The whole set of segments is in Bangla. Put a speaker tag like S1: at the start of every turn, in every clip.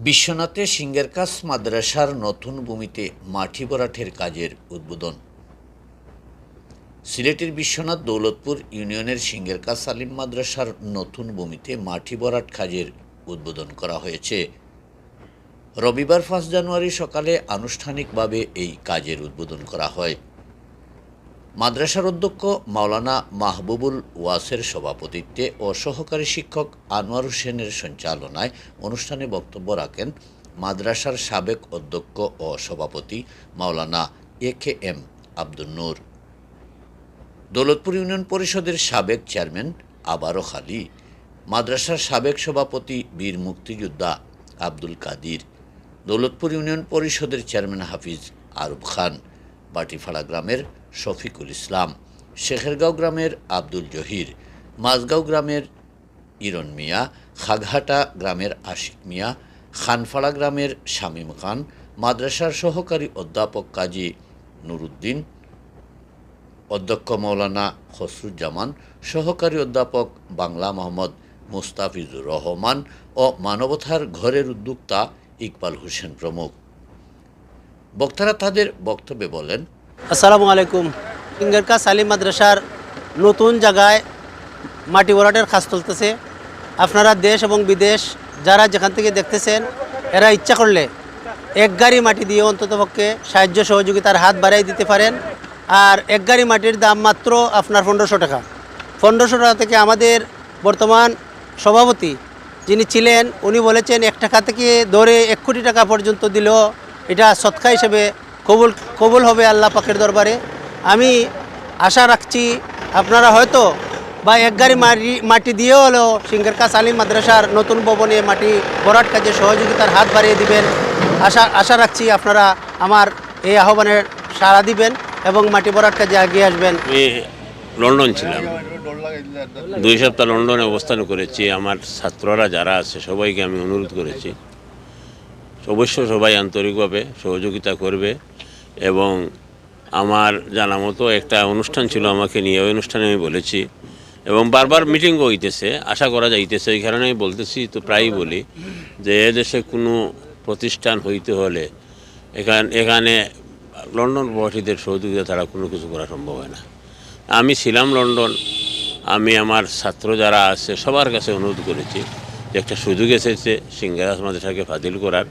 S1: বিশ্বনাথে সিঙ্গেরকাস মাদ্রাসার নতুন ভূমিতে মাটি ভরাটের কাজের উদ্বোধন। সিলেটের বিশ্বনাথ দৌলতপুর ইউনিয়নের সিঙ্গেরকাস আলিম মাদ্রাসার নতুন ভূমিতে মাটি ভরাট কাজের উদ্বোধন করা হয়েছে। রবিবার 5 জানুয়ারি সকালে আনুষ্ঠানিকভাবে এই কাজের উদ্বোধন করা হয়। মাদ্রাসার অধ্যক্ষ মাওলানা মাহবুবুল ওয়াসের সভাপতিত্বে ও সহকারী শিক্ষক আনোয়ার হোসেনের সঞ্চালনায় অনুষ্ঠানে বক্তব্য রাখেন মাদ্রাসার সাবেক অধ্যক্ষ ও সভাপতি মাওলানা AKM আব্দুল নূর, দৌলতপুর ইউনিয়ন পরিষদের সাবেক চেয়ারম্যান আবারও খালি, মাদ্রাসার সাবেক সভাপতি বীর মুক্তিযোদ্ধা আব্দুল কাদির, দৌলতপুর ইউনিয়ন পরিষদের চেয়ারম্যান হাফিজ আরব খান, বাটিফাড়া গ্রামের শফিকুল ইসলাম, শেখেরগাঁও গ্রামের আব্দুল জহির, মাঝগাঁও গ্রামের ইরন মিয়া, খাগহাটা গ্রামের আশিক মিয়া, খানফাড়া গ্রামের শামীম খান, মাদ্রাসার সহকারী অধ্যাপক কাজী নুরুদ্দিন, অধ্যক্ষ মৌলানা খসরুজ্জামান, সহকারী অধ্যাপক বাংলা মোহাম্মদ মুস্তাফিজুর রহমান ও মানবতার ঘরের উদ্যোক্তা ইকবাল হোসেন প্রমুখ। বক্তারা তাদের বক্তব্যে বলেন,
S2: আসসালামু আলাইকুম। সিঙ্গেরকাস আলিম মাদ্রাসার নতুন জায়গায় মাটি ভরাটের কাজ চলতেছে। আপনারা দেশ এবং বিদেশ যারা যেখান থেকে দেখতেছেন, এরা ইচ্ছা করলে এক গাড়ি মাটি দিয়ে অন্ততপক্ষে সাহায্য সহযোগিতার হাত বাড়াই দিতে পারেন। আর এক গাড়ি মাটির দাম মাত্র আপনার 1500 টাকা। 1500 টাকা থেকে আমাদের বর্তমান সভাপতি যিনি ছিলেন, উনি বলেছেন 1 টাকা থেকে ধরে 1 কোটি টাকা পর্যন্ত দিলেও এটা সৎকা হিসেবে কবুল হবে আল্লাহ পাকের দরবারে। আমি আশা রাখছি আপনারা হয়তো বা এক গাড়ি মাটি দিয়েও হলেও সিঙ্গেরকাস আলিম মাদ্রাসার নতুন ভবনে মাটি ভরাট কাজে সহযোগিতার হাত বাড়িয়ে দিবেন। আশা রাখছি আপনারা আমার এই আহ্বানের সাড়া দিবেন এবং মাটি ভরাট কাজে এগিয়ে আসবেন।
S3: আমি লন্ডন ছিলাম, 2 সপ্তাহ লন্ডনে অবস্থান করেছি। আমার ছাত্ররা যারা আছে সবাইকে আমি অনুরোধ করেছি অবশ্য সবাই আন্তরিকভাবে সহযোগিতা করবে। এবং আমার জানা মতো একটা অনুষ্ঠান ছিল আমাকে নিয়ে, ওই অনুষ্ঠানে আমি বলেছি এবং বারবার মিটিংও হইতেছে, আশা করা যাইতেছে। এই কারণে আমি বলতেছি, তো প্রায়ই বলি যে এদেশে কোনো প্রতিষ্ঠান হইতে হলে এখানে লন্ডন প্রবাসীদের সহযোগিতা ছাড়া কোনো কিছু করা সম্ভব হয় না। আমি ছিলাম লন্ডন, আমি আমার ছাত্র যারা আছে সবার কাছে অনুরোধ করেছি যে একটা সুযোগ এসেছে সিঙ্গেরকাস মাদ্রাসাকে ফাজিল করার,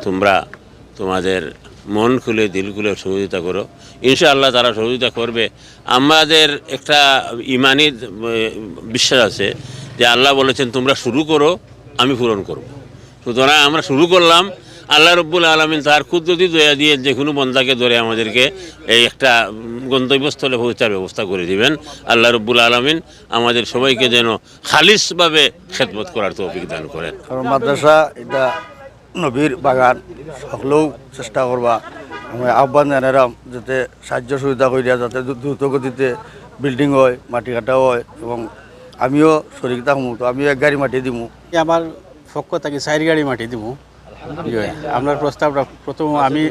S3: তোমরা তোমাদের মন খুলে দিল খুলে সহযোগিতা করো। ইনশাআল্লাহ তারা সহযোগিতা করবে। আমাদের একটা ইমানি বিশ্বাস আছে যে আল্লাহ বলেছেন তোমরা শুরু করো, আমি পূরণ করব। সুতরাং আমরা শুরু করলাম। আল্লাহ রব্বুল আলমিন তার কুদরতি দয়া দিয়ে যে কোনো বন্দাকে ধরে আমাদেরকে এই একটা গন্তব্যস্থলে পৌঁছার ব্যবস্থা করে দিবেন। আল্লাহ রব্বুল আলমিন আমাদের সবাইকে যেন খালিসভাবে খেদমত করার তৌফিক দান করেন।
S4: কারণ মাদ্রাসা এটা নবীর বাগান, সকলেও চেষ্টা করবা। আমি আহ্বান জানালাম যাতে সাহায্য সুবিধা করিয়া যাতে দ্রুত গতিতে বিল্ডিং হয়, মাটি কাটাও হয় এবং আমিও শরীরটা হমু, তো আমিও 1 গাড়ি মাটি দিব।
S5: আমার পক্ষ থেকে 4 গাড়ি মাটি দিব। আপনার প্রস্তাবটা প্রথম আমি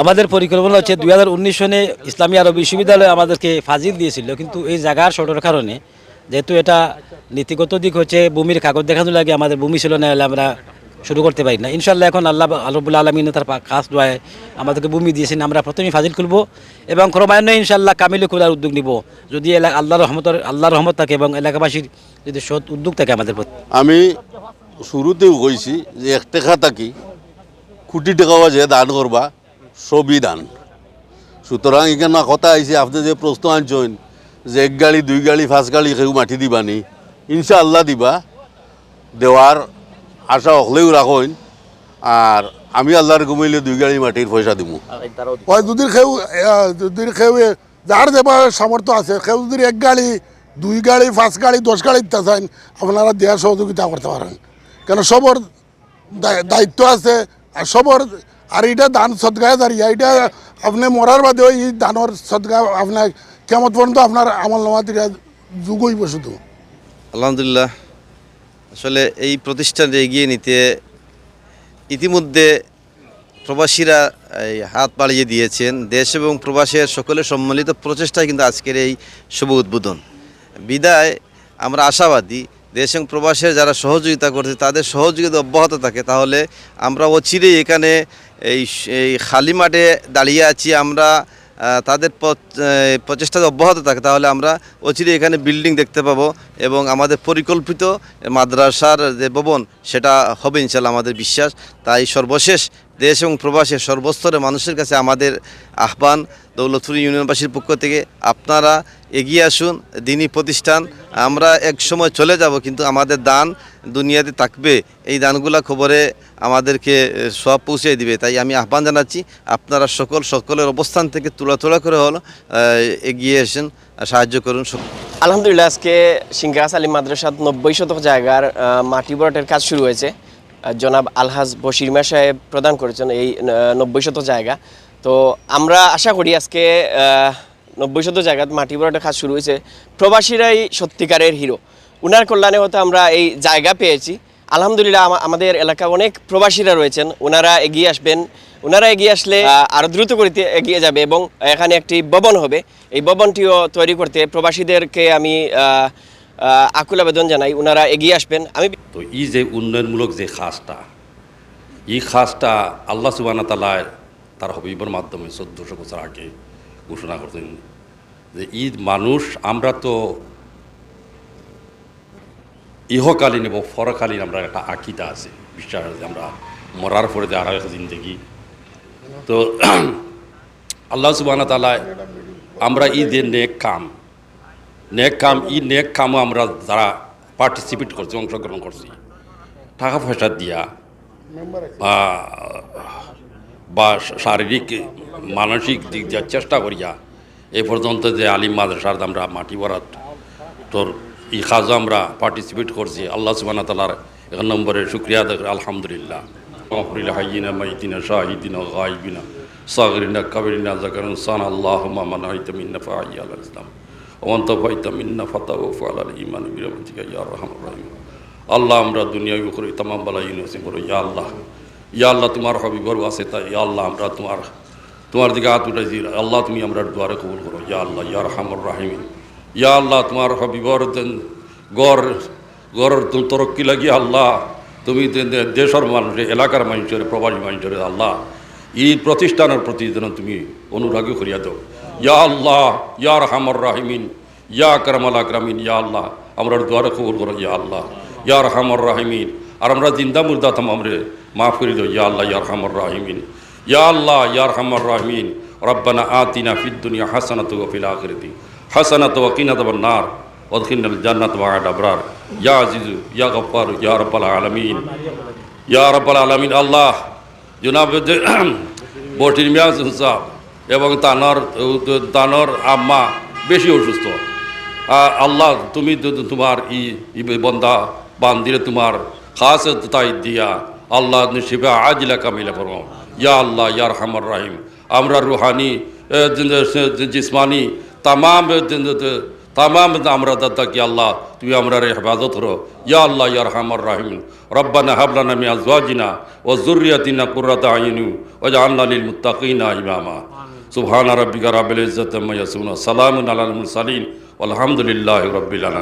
S2: আমাদের পরিকল্পনা হচ্ছে 2019 সনে ইসলামী আরব বিশ্ববিদ্যালয় আমাদেরকে ফাজিল দিয়েছিল, কিন্তু এই জায়গার শর্টের কারণে যেহেতু এটা নীতিগত দিক হচ্ছে ভূমির কাগজ দেখানো লাগে, আমাদের ভূমি ছিল না, আমরা শুরু করতে পারি না। ইনশাল্লাহ এখন আল্লাহ রব্বুল আলমিন তার কাজ দোয়ায় আমাদেরকে ভূমি দিয়েছেন, আমরা প্রথমেই ফাজিল খুলব এবং ক্রমান্বয়ে ইনশাল্লাহ কামিলে খোলার উদ্যোগ নিব যদি আল্লাহর রহমত থাকে এবং এলাকাবাসীর যদি সৎ উদ্যোগ থাকে আমাদের প্রতি।
S6: আমি শুরুতেও কইছি যে 1 টাকা থাকি কোটি টাকাও যে দান করবা সবই দান। সুতরাং এখানে কথা আইছে আপনি যে প্রশ্ন আনছেন যে 1 গাড়ি 2 গাড়ি 5 গাড়ি কেউ মাটি দিবানি, ইনশাআল্লাহ দিবা, দেওয়ার আশা হলেও রাখেন। আর আমি আল্লাহর ঘুমাইলে 2 গাড়ি মাটির পয়সা দিব।
S7: যদি কেউ যার দেবার সামর্থ্য আছে, কেউ যদি 1 গাড়ি 2 গাড়ি 5 গাড়ি 10 গাড়ি দিতে চান, আপনারা দেওয়ার সহযোগিতা করতে পারেন। কেন সবর দায়িত্ব আছে আর সবর, আর এটা দান সদগায় দাঁড়িয়ে এটা আপনি মরার বাদেও এই দানের সদগা আপনার কেমন পর্যন্ত আপনার আমল নামাতিরা যুগই শুধু।
S8: আলহামদুলিল্লাহ, আসলে এই প্রতিষ্ঠানটা এগিয়ে নিতে ইতিমধ্যে প্রবাসীরা এই হাত বাড়িয়ে দিয়েছেন। দেশ এবং প্রবাসের সকলের সম্মিলিত প্রচেষ্টায় কিন্তু আজকের এই শুভ উদ্বোধন। বিদায় আমরা আশাবাদী দেশ এবং প্রবাসের যারা সহযোগিতা করছে তাদের সহযোগিতা অব্যাহত থাকে, তাহলে আমরা অচিরেই এখানে এই খালি মাঠে দাঁড়িয়ে আছি, আমরা তাদের প্রচেষ্টা অব্যাহত থাকে, তাহলে আমরা অচিরেই এখানে বিল্ডিং দেখতে পাবো এবং আমাদের পরিকল্পিত মাদ্রাসার যে ভবন সেটা হবে ইনশাল্লাহ আমাদের বিশ্বাস। তাই সর্বশেষ দেশ এবং প্রবাসের সর্বস্তরের মানুষের কাছে আমাদের আহ্বান, দৌলতপুর ইউনিয়নবাসীর পক্ষ থেকে আপনারা এগিয়ে আসুন। দিনী প্রতিষ্ঠান আমরা এক সময় চলে যাব, কিন্তু আমাদের দান দুনিয়াতে থাকবে, এই দানগুলা খবরে আমাদেরকে সব পৌঁছে দিবে। তাই আমি আহ্বান জানাচ্ছি আপনারা সকলের অবস্থান থেকে তোলা করে হলো এগিয়ে আসেন, সাহায্য করুন।
S9: আলহামদুলিল্লাহ, আজকে সিংগারা সালিম মাদ্রাসার 90 শতক জায়গার মাটি ভরাটের কাজ শুরু হয়েছে। জনাব আলহাজ বশির মিয়া সাহেব প্রদান করেছেন এই 90 শতক জায়গা। তো আমরা আশা করি আজকে 90 শতক জায়গায় মাটি ভরাটের কাজ শুরু হয়েছে। প্রবাসীরাই সত্যিকারের হিরো, উনার কল্যাণে হয়তো আমরা এই জায়গা পেয়েছি। আলহামদুলিল্লাহ, আমাদের এলাকায় অনেক প্রবাসীরা রয়েছেন, ওনারা এগিয়ে আসবেন। ওনারা এগিয়ে আসলে আরও দ্রুত করতে এগিয়ে যাবে এবং এখানে একটি ভবন হবে। এই ভবনটিও তৈরি করতে প্রবাসীদেরকে আমি আকুল আবেদন জানাই, ওনারা এগিয়ে আসবেন।
S10: তো এই যে উন্নয়নমূলক যে খাসটা, এই খাসটা আল্লাহ সুবহানাহু ওয়া তাআলা তার হবিবর মাধ্যমে 1400 বছর আগে ঘোষণা করতেন যে ঈদ মানুষ, আমরা তো ইহকালীন এবং পরকালীন আমরা একটা আকিদা আছে, বিশ্বাস আছে, আমরা মরার পরে যে আরও একটা জিন্দেগি। তো আল্লাহ সুবহানাহু ওয়া তাআলা আমরা ঈদের নেক কাম, এই নেক কামও আমরা যারা পার্টিসিপেট করছি, অংশগ্রহণ করছি, টাকা পয়সা দিয়া বা শারীরিক মানসিক দিক দিয়ে চেষ্টা করিয়া এ পর্যন্ত যে আলিম মাদ্রাসার আমরা মাটি ভরাট তোর এই কাজও আমরা পার্টিসিপেট করছি। আল্লাহ সুবহানাহু ওয়া তাআলার 1 নম্বরে শুকরিয়া আদায় করি, আলহামদুলিল্লাহ। হাইয়িনা মাইতিনা শাহিদিনা গায়বিনা সাগরিনা কাবিরিনা যাকারুন সানা আল্লাহুম্মা মান হাইতা মিন্না ফাআই আলাল ইসলাম ওয়ান্ত ফাইতা মিন্না ফাতাও ফালাল ঈমান বিরাহমাতিকা ইয়া আরহামার রাহিম। আল্লাহ, আমরা দুনিয়া উখরা तमाम বালাই নসিব করো ইয়া আল্লাহ। ইয়া আল্লাহ, তোমার হবিবর ওয়াসিতা ইয়া আল্লাহ আমরা তোমার দিকে হাত উঠাইছি, আল্লাহ তুমি আমরা দুয়ারে কবুল করো ইয়া আল্লাহ ইয়া আরহামার রাহিম। ইয়া আল্লাহ, তোমার হবিবর গড় তরক্কি লাগি আল্লাহ, তুমি দেশের মানুষের, এলাকার মানুষের, প্রবাসী মানুষের আল্লাহ এই প্রতিষ্ঠানের প্রতি যেন তুমি অনুরাগী করিয়া দাও ইয়া আল্লাহ ইয়া আরহামার রাহিমিন ইয়া আকরামাল আকরামিন। ইয়া আল্লাহ, আমরা দুয়ারে কবুল করো ইয়া আল্লাহ ইয়া আরহামার রাহিমিন। আর আমরা জিন্দা মুর্দা তামামরে মাফ করে দাও ইয়া আল্লাহ ইয়া আরহামার রাহিমিন। ইয়া আল্লাহ ইয়া আরহামার রাহিমিন। রব্বানা আতিনা ফিদ দুনিয়া হাসানাতাও ওয়া ফিল আখিরাতি হাসানাতাও ওয়া কিনা আযাবান নার ওয়াদখিলনাল জান্নাতা মা'আল আবরার ইয়া আজিজু ইয়া গফফার ইয়া রাব্বাল আলামিন ইয়া রাব্বাল আলামিন। আল্লাহ, জনাব বশির মিয়া সাহেব এবং তানোর আম্মা বেশি অসুস্থ, আল্লাহ তুমি তোমার ই বন্দা বান্দিরে তোমার খাস তাই দিয়া আল্লাহ শিফা আজিলা কামিলা ফরমাও ইয়া আল্লাহ ইয়া আরহামার রাহিম। আমরা রুহানি জিসমানি তামাম আমরা দাদা কি আল্লাহ তুমি আমরা হেফাজত করো ইয়া আল্লাহ ইয়া আরহামার রাহিম। রব্বানা হাব লানা মিন আজওয়াজিনা ওয়া যুররিয়াতিনা কুররাতা আয়ুনি ওয়াজআলনা লিল মুত্তাকিনা ইমামা। সুবহানা রাব্বিকা রাব্বিল ইজ্জাতি আম্মা ইয়াসিফুন, সালামুন আলাল মুরসালিন, আলহামদুলিল্লাহি রাব্বিল আলামিন।